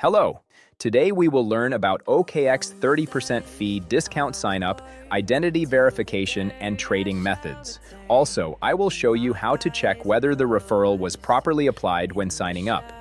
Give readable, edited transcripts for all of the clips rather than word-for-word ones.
Hello! Today we will learn about OKX 30% fee discount sign-up, identity verification, and trading methods. Also, I will show you how to check whether the referral was properly applied when signing up.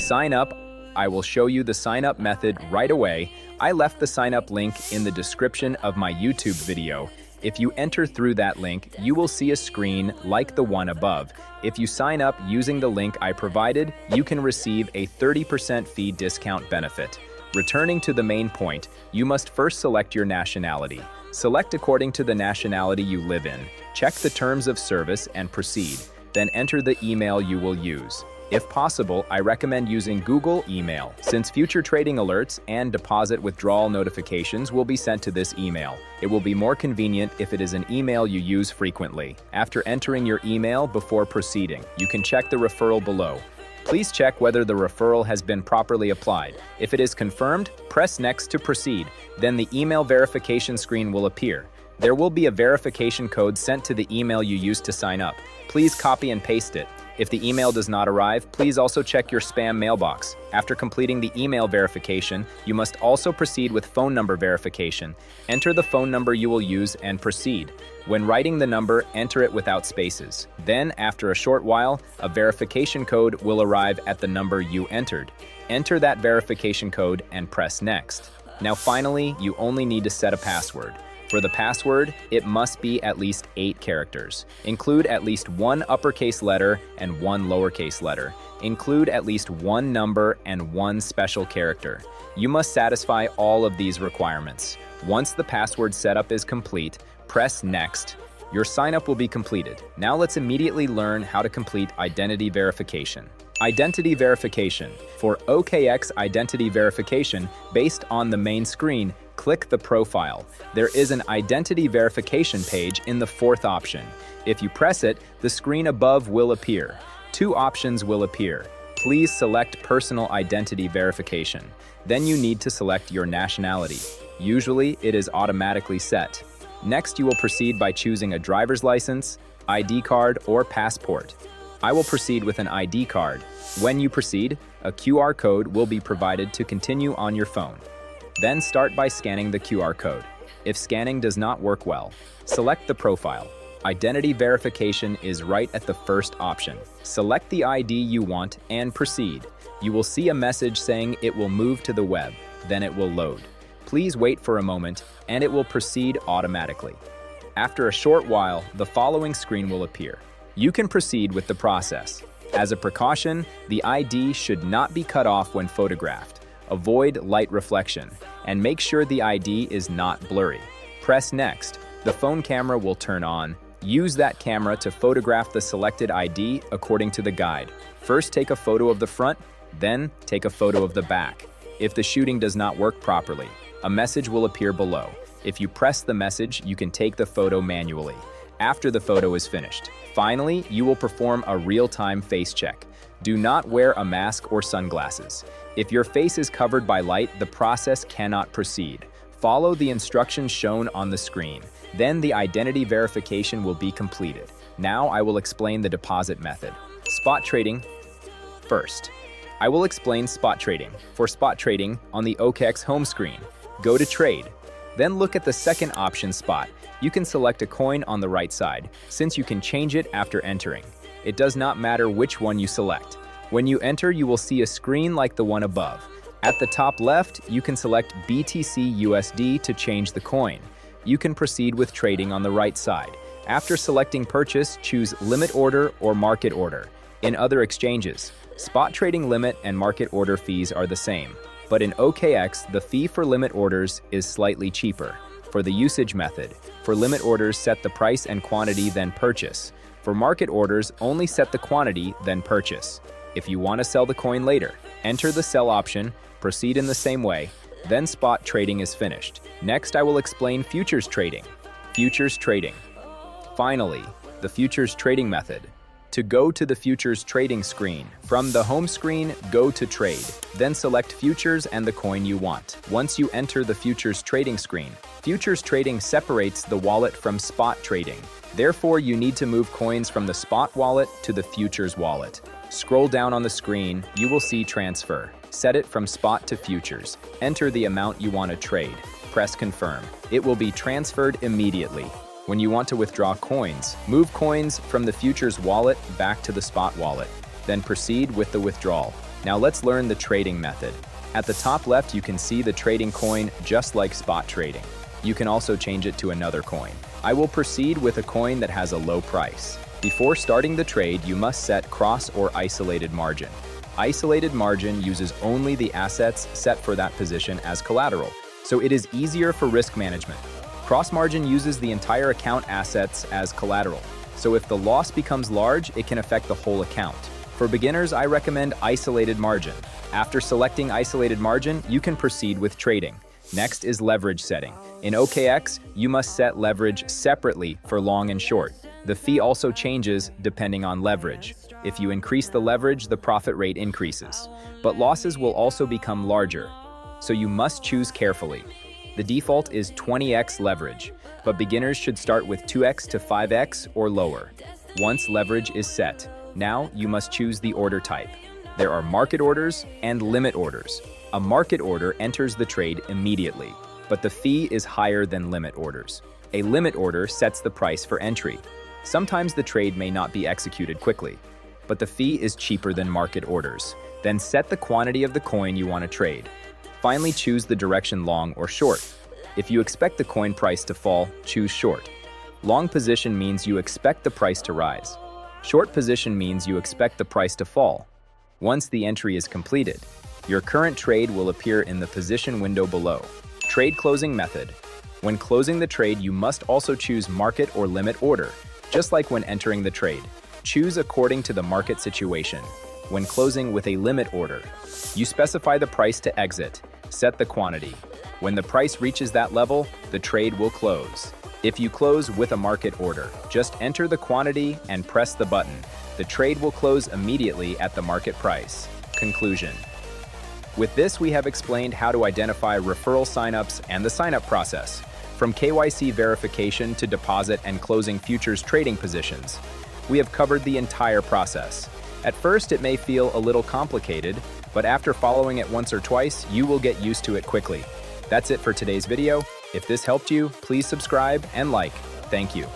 Sign up. I will show you the sign-up method right away. I left the sign-up link in the description of my YouTube video. If you enter through that link, you will see a screen like the one above. If you sign up using the link I provided, you can receive a 30% fee discount benefit. Returning to the main point, you must first select your nationality. Select according to the nationality you live in. Check the terms of service and proceed. Then enter the email you will use. If possible, I recommend using Google email, since future trading alerts and deposit withdrawal notifications will be sent to this email. It will be more convenient if it is an email you use frequently. After entering your email before proceeding, you can check the referral below. Please check whether the referral has been properly applied. If it is confirmed, press Next to proceed. Then the email verification screen will appear. There will be a verification code sent to the email you used to sign up. Please copy and paste it. If the email does not arrive, please also check your spam mailbox. After completing the email verification, you must also proceed with phone number verification. Enter the phone number you will use and proceed. When writing the number, enter it without spaces. Then, after a short while, a verification code will arrive at the number you entered. Enter that verification code and press Next. Now finally, you only need to set a password. For the password, it must be at least 8 characters. Include at least 1 uppercase letter and 1 lowercase letter. Include at least 1 number and 1 special character. You must satisfy all of these requirements. Once the password setup is complete, press Next. Your sign-up will be completed. Now let's immediately learn how to complete identity verification. Identity verification. For OKX identity verification, based on the main screen, click the profile. There is an identity verification page in the 4th option. If you press it, the screen above will appear. 2 options will appear. Please select personal identity verification. Then you need to select your nationality. Usually, it is automatically set. Next, you will proceed by choosing a driver's license, ID card, or passport. I will proceed with an ID card. When you proceed, a QR code will be provided to continue on your phone. Then start by scanning the QR code. If scanning does not work well, select the profile. Identity verification is right at the first option. Select the ID you want and proceed. You will see a message saying it will move to the web, then it will load. Please wait for a moment and it will proceed automatically. After a short while, the following screen will appear. You can proceed with the process. As a precaution, the ID should not be cut off when photographed. Avoid light reflection, and make sure the ID is not blurry. Press Next. The phone camera will turn on. Use that camera to photograph the selected ID according to the guide. First, take a photo of the front, then take a photo of the back. If the shooting does not work properly, a message will appear below. If you press the message, you can take the photo manually. After the photo is finished, finally, you will perform a real-time face check. Do not wear a mask or sunglasses. If your face is covered by light, the process cannot proceed. Follow the instructions shown on the screen. Then the identity verification will be completed. Now I will explain the deposit method. Spot trading. First, I will explain spot trading. For spot trading, on the OKX home screen, go to Trade. Then look at the second option, Spot. You can select a coin on the right side, since you can change it after entering. It does not matter which one you select. When you enter, you will see a screen like the one above. At the top left, you can select BTC USD to change the coin. You can proceed with trading on the right side. After selecting purchase, choose limit order or market order. In other exchanges, spot trading limit and market order fees are the same. But in OKX, the fee for limit orders is slightly cheaper. For the usage method, for limit orders, set the price and quantity, then purchase. For market orders, only set the quantity, then purchase. If you want to sell the coin later, enter the sell option, proceed in the same way, then spot trading is finished. Next, I will explain futures trading. Futures trading. Finally, the futures trading method. To go to the futures trading screen, from the home screen, go to Trade. Then select futures and the coin you want. Once you enter the futures trading screen, futures trading separates the wallet from spot trading. Therefore, you need to move coins from the spot wallet to the futures wallet. Scroll down on the screen, you will see Transfer. Set it from spot to futures. Enter the amount you want to trade. Press confirm. It will be transferred immediately. When you want to withdraw coins, move coins from the futures wallet back to the spot wallet. Then proceed with the withdrawal. Now let's learn the trading method. At the top left, you can see the trading coin just like spot trading. You can also change it to another coin. I will proceed with a coin that has a low price. Before starting the trade, you must set cross or isolated margin. Isolated margin uses only the assets set for that position as collateral, so it is easier for risk management. Cross margin uses the entire account assets as collateral, so if the loss becomes large, it can affect the whole account. For beginners, I recommend isolated margin. After selecting isolated margin, you can proceed with trading. Next is leverage setting. In OKX, you must set leverage separately for long and short. The fee also changes depending on leverage. If you increase the leverage, the profit rate increases. But losses will also become larger, so you must choose carefully. The default is 20x leverage, but beginners should start with 2x to 5x or lower. Once leverage is set, now you must choose the order type. There are market orders and limit orders. A market order enters the trade immediately, but the fee is higher than limit orders. A limit order sets the price for entry. Sometimes the trade may not be executed quickly, but the fee is cheaper than market orders. Then set the quantity of the coin you want to trade. Finally, choose the direction long or short. If you expect the coin price to fall, choose short. Long position means you expect the price to rise. Short position means you expect the price to fall. Once the entry is completed, your current trade will appear in the position window below. Trade closing method. When closing the trade, you must also choose market or limit order, just like when entering the trade. Choose according to the market situation. When closing with a limit order, you specify the price to exit, set the quantity. When the price reaches that level, the trade will close. If you close with a market order, just enter the quantity and press the button. The trade will close immediately at the market price. Conclusion. With this, we have explained how to identify referral signups and the signup process, from KYC verification to deposit and closing futures trading positions. We have covered the entire process. At first, it may feel a little complicated, but after following it once or twice, you will get used to it quickly. That's it for today's video. If this helped you, please subscribe and like. Thank you.